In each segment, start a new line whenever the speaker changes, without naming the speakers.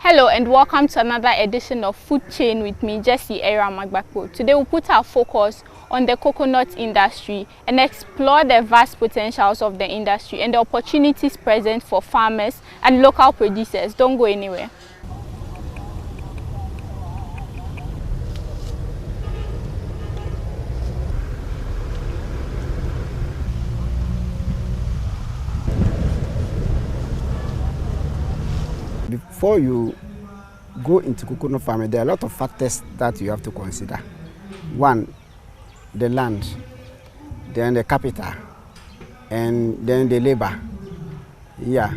Hello and welcome to another edition of Food Chain with me, Jessie Magbakpo. Today we'll put our focus on the coconut industry and explore the vast potentials of the industry and the opportunities present for farmers and local producers. Don't go anywhere.
Before you go into coconut farming, there are a lot of factors that you have to consider. One, the land, then the capital, and then the labor. Yeah,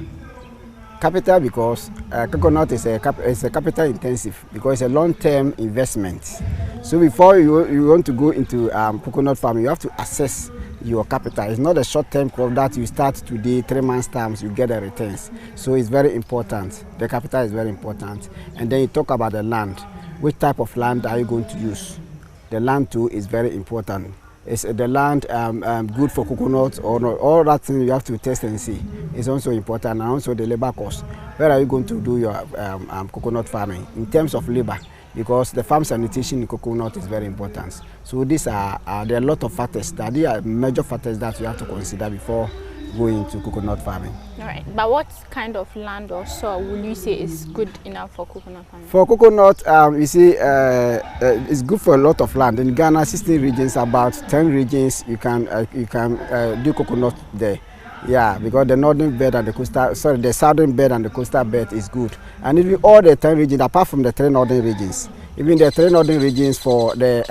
capital because coconut is a capital intensive because it's a long-term investment. So before you want to go into coconut farming, you have to assess your capital. It's not a short-term crop that you start today, 3 months times, you get the returns. So it's very important. The capital is very important. And then you talk about the land. Which type of land are you going to use? The land too is very important. Is the land good for coconut or not? All that thing you have to test and see. It's also important, and also the labor cost. Where are you going to do your coconut farming? In terms of labor, because the farm sanitation in coconut is very important. So these there are a lot of factors that are major factors that you have to consider before going to coconut farming.
All right, but what kind of land or soil will you say is good enough for coconut farming?
For coconut, you see, it's good for a lot of land. In Ghana, 16 regions, about 10 regions, you can do coconut there. Yeah, because the northern bed and the southern bed and the coastal bed is good. And even all the 10 regions, apart from the 3 northern regions, even the 3 northern regions for the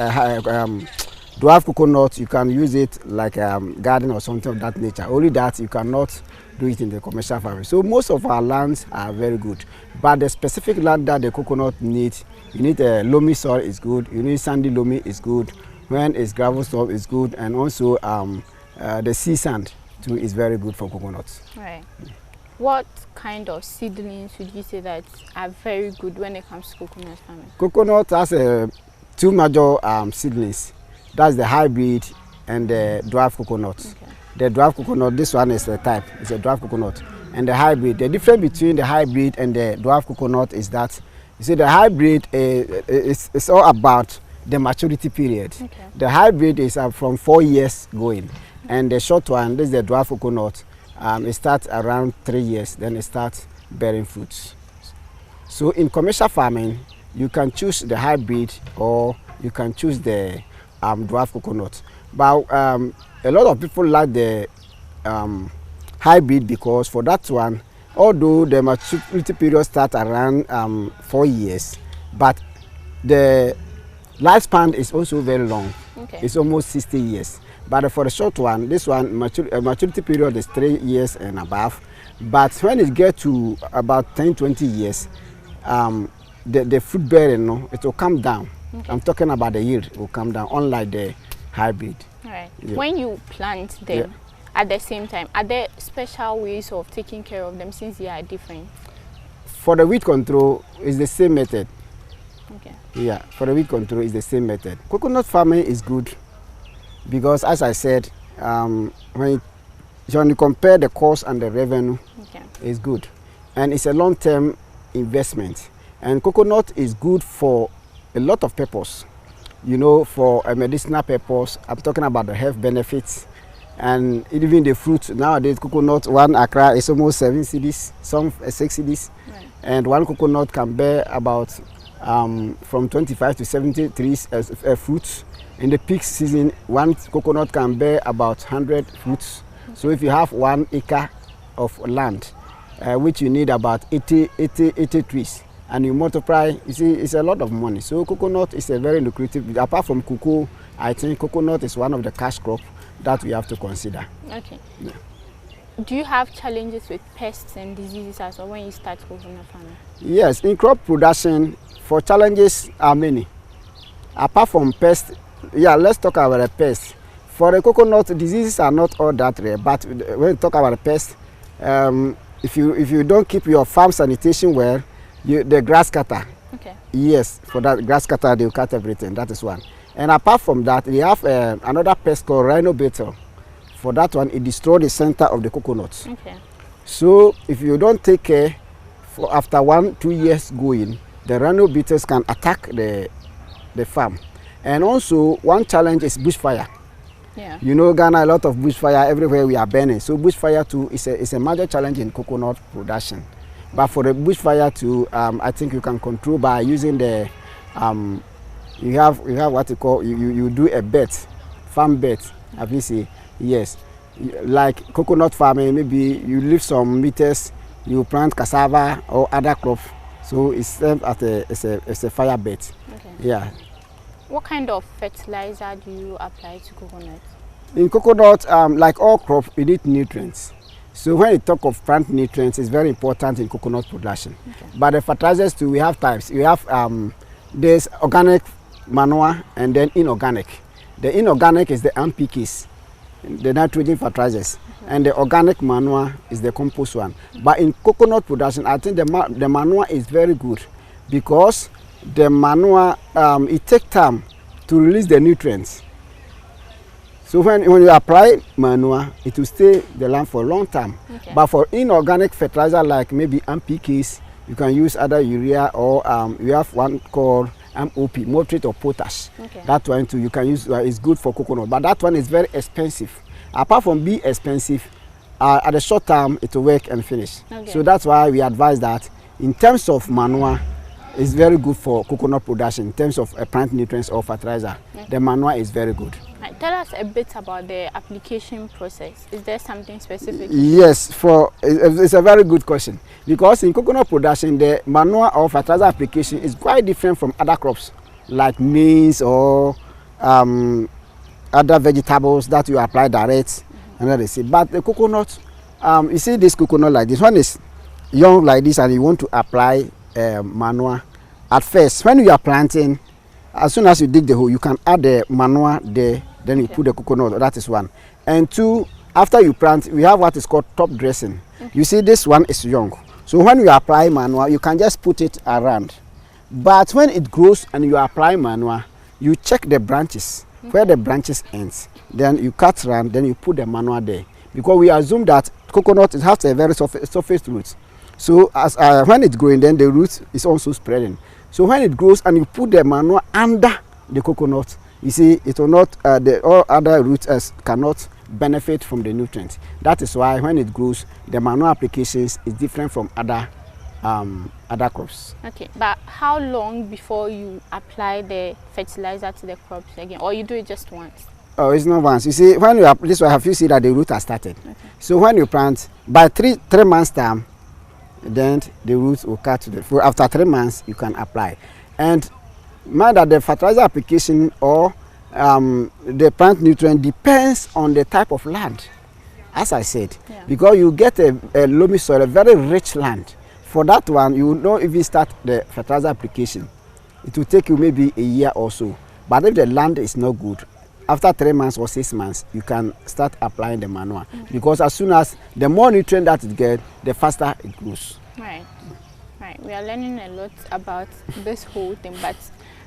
dwarf coconut, you can use it like garden or something of that nature. Only that you cannot do it in the commercial farming. So most of our lands are very good. But the specific land that the coconut needs, you need a loamy soil is good, you need sandy loamy is good, when it's gravel soil is good, and also the sea sand too is very good for coconuts.
Right. What kind of seedlings would you say that are very good when it comes to coconut farming?
Coconut has 2 major seedlings. That's the hybrid and the dwarf coconut. Okay. The dwarf coconut, this one is the type, it's a dwarf coconut. And the hybrid, the difference between the hybrid and the dwarf coconut is that, you see, the hybrid is all about the maturity period. Okay. The hybrid is from 4 years going. And the short one, this is the dwarf coconut, it starts around 3 years, then it starts bearing fruits. So in commercial farming, you can choose the hybrid or you can choose the dwarf coconut. But a lot of people like the hybrid because for that one, although the maturity period starts around 4 years, but the lifespan is also very long. Okay. It's almost 60 years. But for the short one, this one, maturity period is 3 years and above. But when it gets to about 10-20 years, the fruit bearing, it will come down. Okay. I'm talking about the yield, it will come down, unlike the hybrid.
All right. Yeah. When you plant them at the same time, are there special ways of taking care of them since they are different?
For the weed control, it's the same method.
Okay.
Yeah, for the weed control, it's the same method. Coconut farming is good because, as I said, when you compare the cost and the revenue, it's good. And it's a long-term investment. And coconut is good for a lot of purpose. You know, for a medicinal purpose, I'm talking about the health benefits. And even the fruit, nowadays coconut, 1 acre is almost 7 cedis, some 6 cedis. Right. And 1 coconut can bear about from 25 to 70 trees fruits. In the peak season, 1 coconut can bear about 100 fruits. So if you have 1 acre of land, which you need about 80 trees, and you multiply, you see, it's a lot of money. So coconut is a very lucrative. Apart from cocoa, I think coconut is one of the cash crops that we have to consider.
Okay. Yeah. Do you have challenges with pests and diseases as well when you start coconut farming? Yes,
in crop production, for challenges are many. Apart from pests, let's talk about the pests. For the coconut, diseases are not all that rare, but when you talk about the pests, if you don't keep your farm sanitation well, the grass cutter. Okay. Yes, for that grass cutter, they will cut everything. That is one. And apart from that, we have another pest called rhino beetle. For that one, it destroys the center of the coconuts. Okay. So if you don't take care after 1-2 years going, the rhino beetles can attack the farm. And also one challenge is bushfire.
Yeah.
You know, Ghana, a lot of bushfire everywhere we are burning. So bushfire too is a major challenge in coconut production. But for the bushfire too, I think you can control by using the you have what you call you do a bet, farm bet. Have you seen? Yes, like coconut farming. Maybe you leave some meters, you plant cassava or other crops. So it's served as a fire bet.
Okay.
Yeah.
What kind of fertilizer do you apply to coconut?
In coconut, like all crops, we need nutrients. So when you talk of plant nutrients, it's very important in coconut production. Okay. But the fertilizers too, we have types. We have there's organic manure and then inorganic. The inorganic is the NPKs, the nitrogen fertilizers, and the organic manure is the compost one. But in coconut production, I think the manure is very good because the manure it takes time to release the nutrients. So when you apply manure, it will stay the land for a long time. Okay. But for inorganic fertilizer like maybe NPKs, you can use other urea or we have one called MOP, nitrate of potash. Okay. That one too you can use. It's good for coconut, but that one is very expensive. Apart from being expensive, at the short term it will work and finish. Okay. So that's why we advise that in terms of manure, it's very good for coconut production. In terms of plant nutrients or fertilizer, okay, the manure is very good.
Right. Tell us a bit about the application process. Is there something specific?
Yes, it's a very good question because in coconut production, the manure or fertilizer application is quite different from other crops like maize or other vegetables that you apply direct and let it see. But the coconut, you see this coconut like this one is young like this, and you want to apply manure. At first, when you are planting, as soon as you dig the hole, you can add the manure there, then you put the coconut. That is one. And two, after you plant, we have what is called top dressing. Okay. You see, this one is young. So when you apply manure, you can just put it around. But when it grows and you apply manure, you check the branches, where the branches ends. Then you cut around, then you put the manure there. Because we assume that coconut has a very surface root. So as when it's growing, then the root is also spreading. So when it grows and you put the manure under the coconut, you see it will not, all other roots cannot benefit from the nutrients. That is why when it grows, the manure applications is different from other crops. Okay,
but how long before you apply the fertilizer to the crops again, or you do it just once?
Oh, it's not once. You see, when you this way, have you see that the root has started? Okay. So when you plant, by three months time, then the roots will cut to the. After 3 months, you can apply. And mind that the fertilizer application or the plant nutrient depends on the type of land, as I said, yeah, because you get a loamy soil, a very rich land. For that one, you will not even start the fertilizer application. It will take you maybe a year or so. But if the land is not good, after 3 months or 6 months, you can start applying the manure. Because as soon as the more nutrient that it gets, the faster it grows.
Right. Right. We are learning a lot about this whole thing. But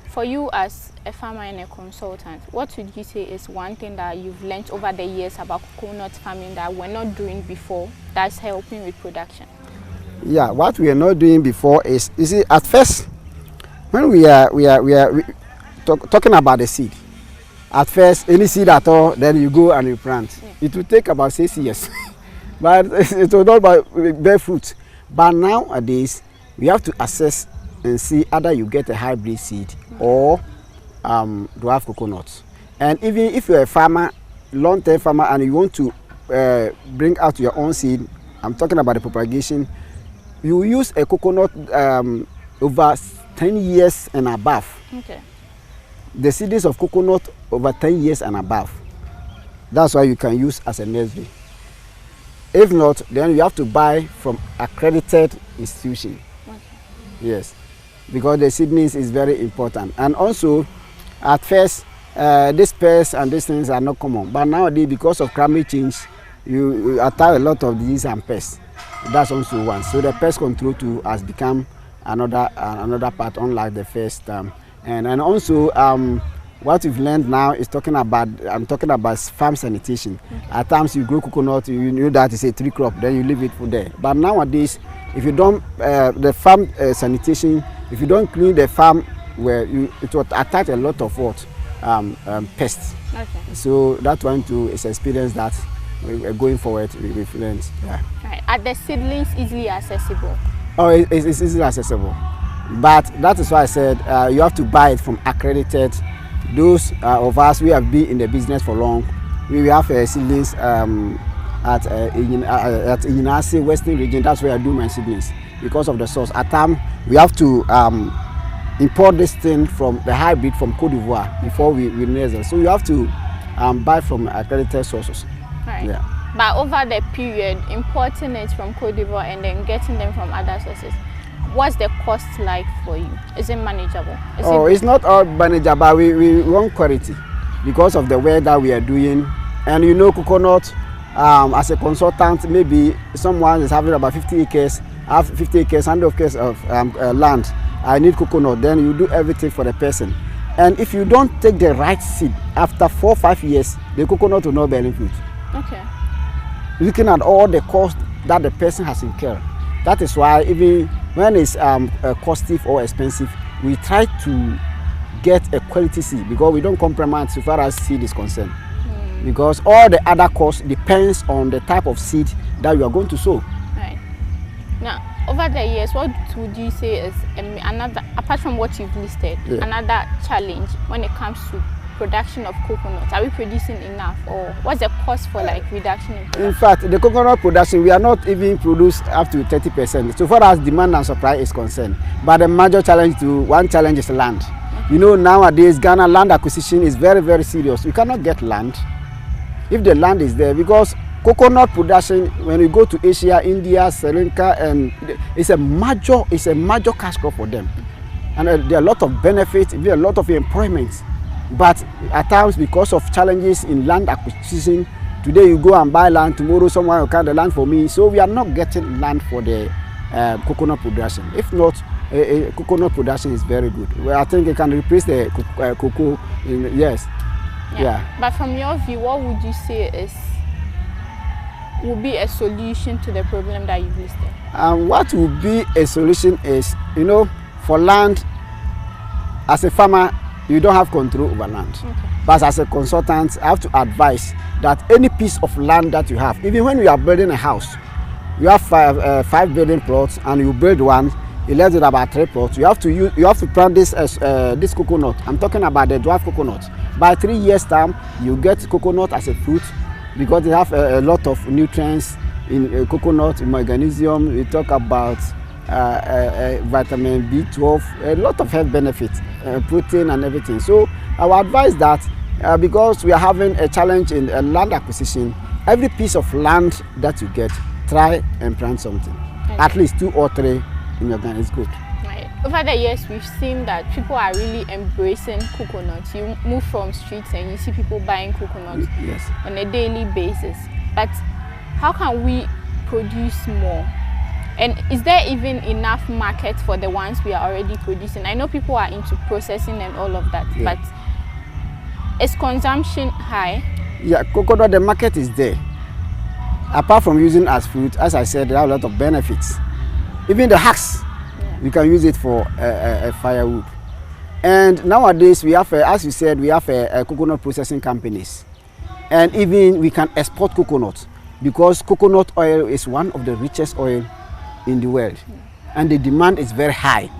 for you as a farmer and a consultant, what would you say is one thing that you've learned over the years about coconut farming that we're not doing before that's helping with production?
Yeah, what we are not doing before is, you see, at first, when we are talking about the seed, at first, any seed at all, then you go and you plant. Yeah. It will take about 6 years, but it will not bear fruit. But nowadays, we have to assess and see either you get a hybrid seed or dwarf coconuts. And even if you're a farmer, long-term farmer, and you want to bring out your own seed, I'm talking about the propagation, you use a coconut over 10 years and above. Okay. The seedlings of coconut over 10 years and above. That's why you can use as a nursery. If not, then you have to buy from accredited institution. Okay. Yes, because the seedlings is very important. And also, at first, these pests and these things are not common. But nowadays, because of climate change, you attack a lot of disease and pests. That's also one. So the pest control too has become another part, unlike the first time. And also, what we've learned now is talking about farm sanitation. Okay. At times you grow coconut, you know that it's a tree crop, then you leave it for there. But nowadays, If you don't, the farm sanitation, if you don't clean the farm, where it will attach a lot of what pests.
Okay.
So that one too is experience that we're going forward with learned. Yeah.
Right. Are the seedlings easily accessible?
Oh, it's easily accessible, but that is why I said you have to buy it from accredited. Those of us who have been in the business for long, we have seedlings at Inasi Western region. That's where I do my seedlings because of the source. At time we have to import this thing from the hybrid from Cote d'Ivoire before we raise it. So you have to buy from accredited sources.
Right.
Yeah.
But over the period, importing it from Cote d'Ivoire and then getting them from other sources, what's the cost like for you? Is it manageable?
It's not all manageable, but we want quality because of the work that we are doing. And you know, coconut, as a consultant, maybe someone is having about 50 acres, have 50 acres, 100 acres of land. I need coconut, then you do everything for the person. And if you don't take the right seed, after 4 or 5 years, the coconut will not bear fruit.
Okay.
Looking at all the cost that the person has incurred. That is why even when it's costly or expensive, we try to get a quality seed because we don't compromise so far as seed is concerned. Because all the other costs depends on the type of seed that you are going to sow.
Right. Now, over the years, what would you say is another, apart from what you've listed, another challenge when it comes to production of coconut? Are we producing enough, or what's the cost for like reduction in production?
In fact, the coconut production, we are not even produced up to 30%. So far as demand and supply is concerned. But the major challenge is land. You know, nowadays Ghana land acquisition is very, very serious. You cannot get land if the land is there, because coconut production, when you go to Asia, India, Sri Lanka, and it's a major cash crop for them, and there are a lot of benefits, there are a lot of employment. But at times, because of challenges in land acquisition, today you go and buy land, tomorrow someone will cut the land for me. So we are not getting land for the coconut production. If not, coconut production is very good. Well, I think it can replace the cocoa. Yes. Yeah.
But from your view, what would you say would be a solution to the problem that you've listed?
What would be a solution is, you know, for land, as a farmer, you don't have control over land. Okay. But as a consultant, I have to advise that any piece of land that you have, even when you are building a house, you have five building plots and you build one, you left with about 3 plots. You have to plant this coconut. I'm talking about the dwarf coconut. By 3 years time, you get coconut as a fruit because they have a lot of nutrients in coconut, in magnesium. We talk about vitamin B12, a lot of health benefits, protein and everything. So I would advise that because we are having a challenge in land acquisition, every piece of land that you get, try and plant something. Okay. At least 2 or 3 in your garden is good.
Right. Over the years, we've seen that people are really embracing coconuts. You move from streets and you see people buying coconuts on a daily basis. But how can we produce more? And is there even enough market for the ones we are already producing? I know people are into processing and all of that, but is consumption high?
Yeah, coconut, the market is there. Apart from using as fruit, as I said, there are a lot of benefits. Even the husks, we can use it for firewood. And nowadays we have, as you said, we have coconut processing companies. And even we can export coconut because coconut oil is one of the richest oil in the world, and the demand is very high.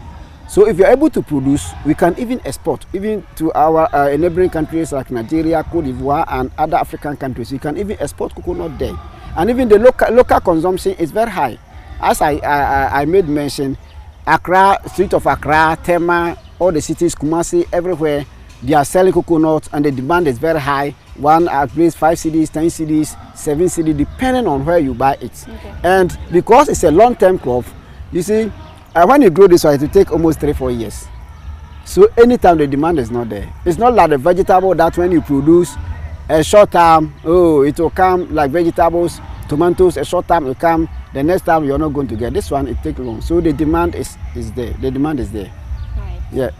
So if you're able to produce, we can even export even to our neighboring countries like Nigeria, Cote d'Ivoire and other African countries. You can even export coconut there, and even the local consumption is very high. As I made mention, Accra, street of Accra, Tema, all the cities, Kumasi, everywhere, they are selling coconuts and the demand is very high. One at least 5 cedis, 10 cedis, 7 cedis, depending on where you buy it. Okay. And because it's a long-term crop, you see, when you grow this one, it will take almost 3-4 years. So anytime the demand is not there, it's not like the vegetable that when you produce a short time, it will come like vegetables, tomatoes, a short time will come, the next time you're not going to get. This one, it takes long. So the demand is there. The demand is there.
Right.
Yeah.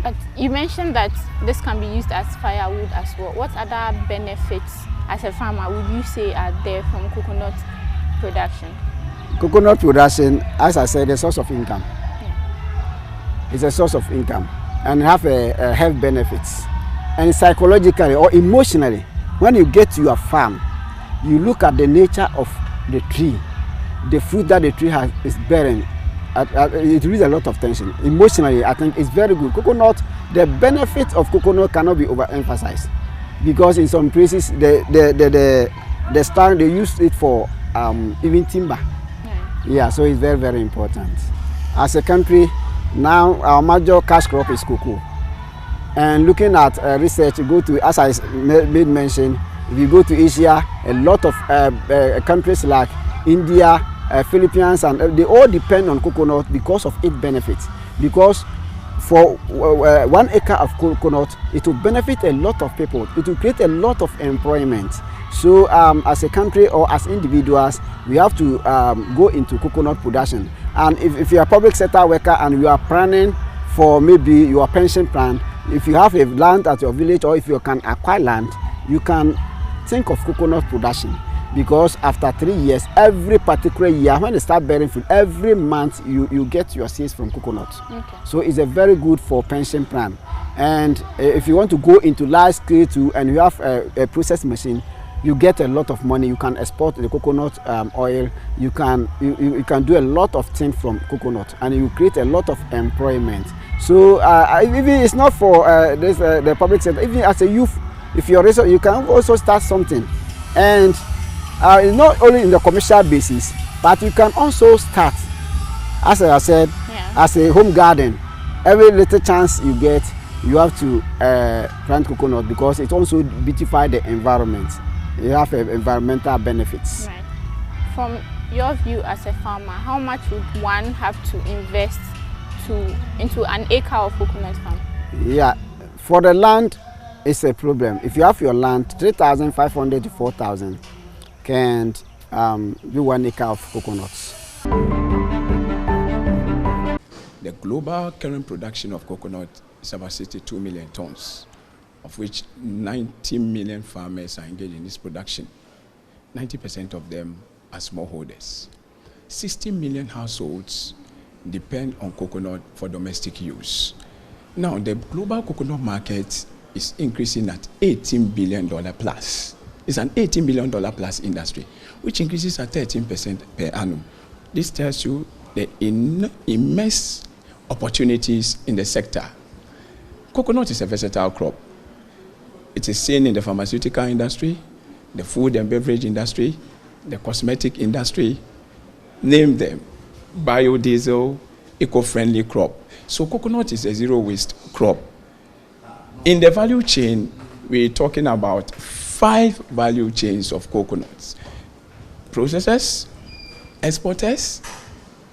But you mentioned that this can be used as firewood as well. What other benefits as a farmer would you say are there from coconut production?
Coconut production, as I said, a source of income. It's a source of income and have a health benefits. And psychologically or emotionally, when you get to your farm, you look at the nature of the tree, the fruit that the tree is bearing. It releases a lot of tension. Emotionally, I think it's very good. Coconut, the benefits of coconut cannot be overemphasized, because in some places the stand they use it for even timber. Yeah, so it's very, very important. As a country, now our major cash crop is cocoa. And looking at research, you go to, as I made mention, if you go to Asia, a lot of countries like India, Philippines, and they all depend on coconut because of its benefits. Because for 1 acre of coconut, it will benefit a lot of people. It will create a lot of employment. So as a country or as individuals, we have to go into coconut production. And if you are a public sector worker and you are planning for maybe your pension plan, if you have a land at your village or if you can acquire land, you can think of coconut production. Because after 3 years, every particular year, when they start bearing fruit, every month you get your seeds from coconut. Okay. So it's a very good for pension plan. And if you want to go into large scale too, and you have a process machine, you get a lot of money. You can export the coconut oil. You can do a lot of things from coconut, and you create a lot of employment. So even it's not for the public sector. Even as a youth, if you're research, you can also start something, and not only in the commercial basis, but you can also start, as I said, as a home garden. Every little chance you get, you have to plant coconut, because it also beautifies the environment. You have environmental benefits.
Right. From your view as a farmer, how much would one have to invest into an acre of coconut farm?
Yeah, for the land, it's a problem. If you have your land, 3,500 to 4,000 can do 1 acre of coconuts.
The global current production of coconut is about 62 million tons, of which 90 million farmers are engaged in this production. 90% of them are smallholders. 60 million households depend on coconut for domestic use. Now, the global coconut market is increasing at $18 billion plus. It's an $18 billion plus industry, which increases at 13% per annum. This tells you the immense opportunities in the sector. Coconut is a versatile crop. It is seen in the pharmaceutical industry, the food and beverage industry, the cosmetic industry, name them, biodiesel, eco-friendly crop. So coconut is a zero-waste crop. In the value chain, we're talking about 5 value chains of coconuts: processors, exporters,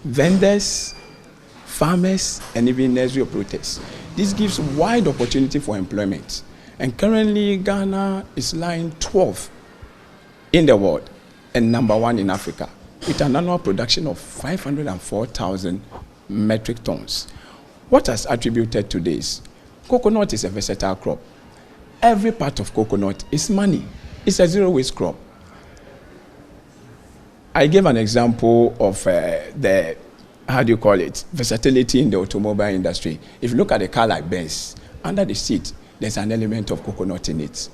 vendors, farmers, and even nursery operators. This gives wide opportunity for employment. And currently, Ghana is lying 12th in the world and #1 in Africa, with an annual production of 504,000 metric tons. What has attributed to this? Coconut is a versatile crop. Every part of coconut is money. It's a zero-waste crop. I gave an example of the versatility in the automobile industry. If you look at a car like Benz, under the seat, there's an element of coconut in it.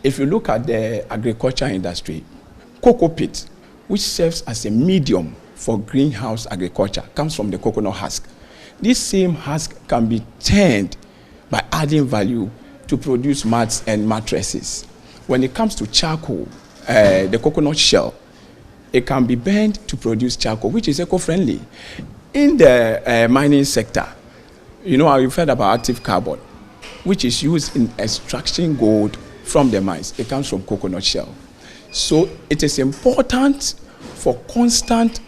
If you look at the agriculture industry, cocoa pit, which serves as a medium for greenhouse agriculture, comes from the coconut husk. This same husk can be turned by adding value to produce mats and mattresses. When it comes to charcoal, the coconut shell, it can be burned to produce charcoal, which is eco-friendly. In the mining sector, you know, you've heard about active carbon, which is used in extracting gold from the mines. It comes from coconut shell. So it is important for constant,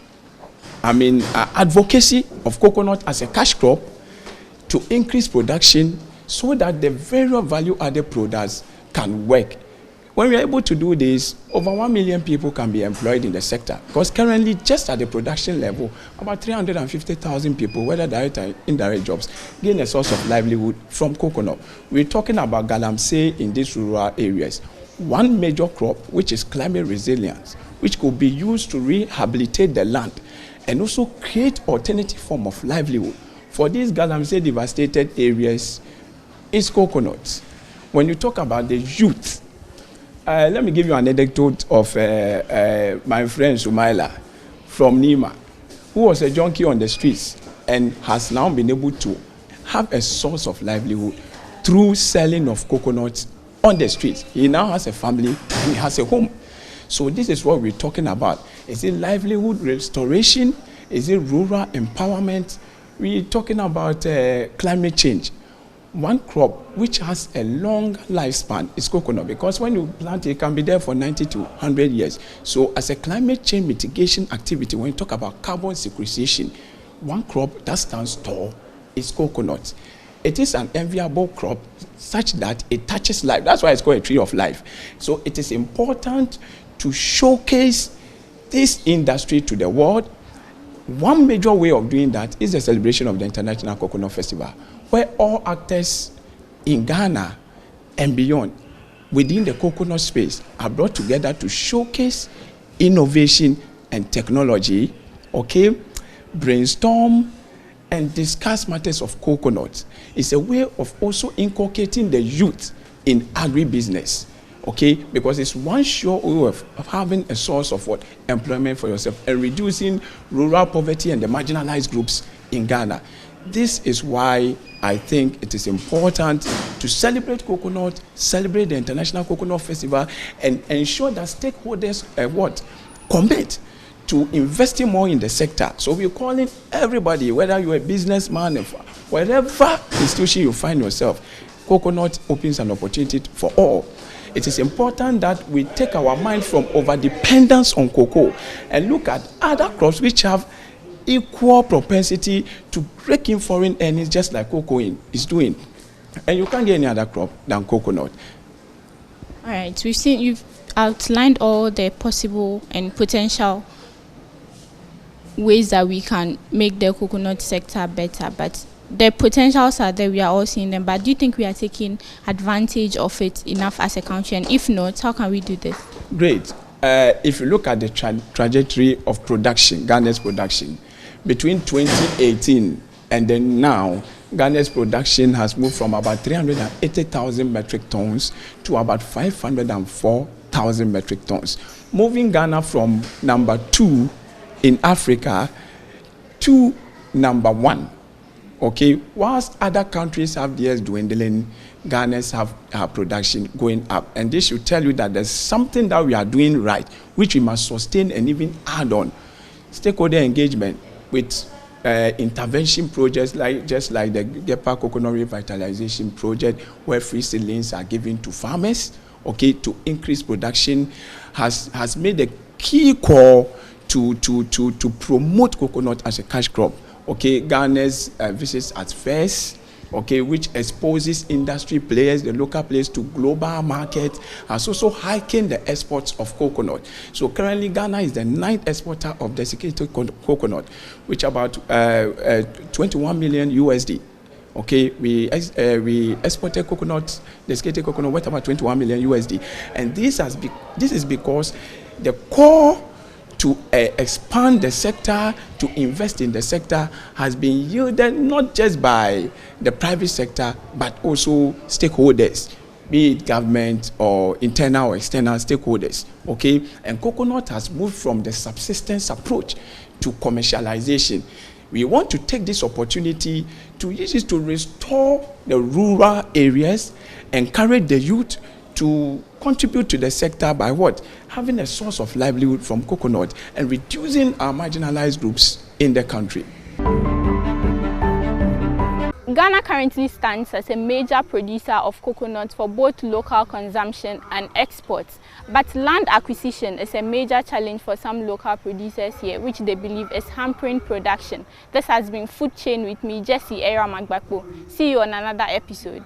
advocacy of coconut as a cash crop to increase production so that the various value-added products can work. When we are able to do this, over 1 million people can be employed in the sector. Because currently, just at the production level, about 350,000 people, whether direct or indirect jobs, gain a source of livelihood from coconut. We're talking about galamsey in these rural areas. One major crop, which is climate resilience, which could be used to rehabilitate the land. and also create alternative form of livelihood. For these galamsey devastated areas, it's coconuts. When you talk about the youth, let me give you an anecdote of my friend Sumaila from Nima, who was a junkie on the streets and has now been able to have a source of livelihood through selling of coconuts on the streets. He now has a family and he has a home. So this is what we're talking about. Is it livelihood restoration? Is it rural empowerment? We're talking about climate change. One crop which has a long lifespan is coconut, because when you plant it, it can be there for 90 to 100 years. So as a climate change mitigation activity, when you talk about carbon sequestration, one crop that stands tall is coconut. It is an enviable crop such that it touches life. That's why it's called a tree of life. So it is important to showcase this industry to the world. One major way of doing that is the celebration of the International Coconut Festival, where all actors in Ghana and beyond within the coconut space are brought together to showcase innovation and technology, okay, brainstorm and discuss matters of coconuts. It's a way of also inculcating the youth in agribusiness, okay, because it's one sure way of having a source of what? Employment for yourself and reducing rural poverty and the marginalized groups in Ghana. This is why I think it is important to celebrate coconut, celebrate the International Coconut Festival, and ensure that stakeholders commit to investing more in the sector. So we're calling everybody, whether you're a businessman, wherever institution you find yourself, coconut opens an opportunity for all. It is important that we take our mind from over-dependence on cocoa and look at other crops which have equal propensity to break in foreign earnings, just like cocoa is doing. And you can't get any other crop than coconut.
All right, we've seen you've outlined all the possible and potential ways that we can make the coconut sector better, but the potentials are there, we are all seeing them. But do you think we are taking advantage of it enough as a country? And if not, how can we do this?
Great. If you look at the trajectory of production, Ghana's production, between 2018 and then now, Ghana's production has moved from about 380,000 metric tons to about 504,000 metric tons, moving Ghana from number 2 in Africa to number 1. Okay, whilst other countries have theirs dwindling, Ghana's have our production going up. And this should tell you that there's something that we are doing right, which we must sustain and even add on. Stakeholder engagement with intervention projects just like the Gepa Coconut Revitalization Project, where free seedlings are given to farmers, okay, to increase production, has made a key call to promote coconut as a cash crop. Okay, Ghana's visits at fairs, okay, which exposes industry players, the local players, to global market, has also heightened the exports of coconut. So currently, Ghana is the 9th exporter of desiccated coconut, which about 21 million USD. Okay, we exported coconut, desiccated coconut, worth about 21 million USD, and this is because the core to expand the sector, to invest in the sector, has been yielded not just by the private sector, but also stakeholders, be it government or internal or external stakeholders, okay? And coconut has moved from the subsistence approach to commercialization. We want to take this opportunity to use it to restore the rural areas, encourage the youth to contribute to the sector by what? Having a source of livelihood from coconut and reducing our marginalized groups in the country.
Ghana currently stands as a major producer of coconuts for both local consumption and exports. But land acquisition is a major challenge for some local producers here, which they believe is hampering production. This has been Food Chain with me, Jessie Era Magbakpo. See you on another episode.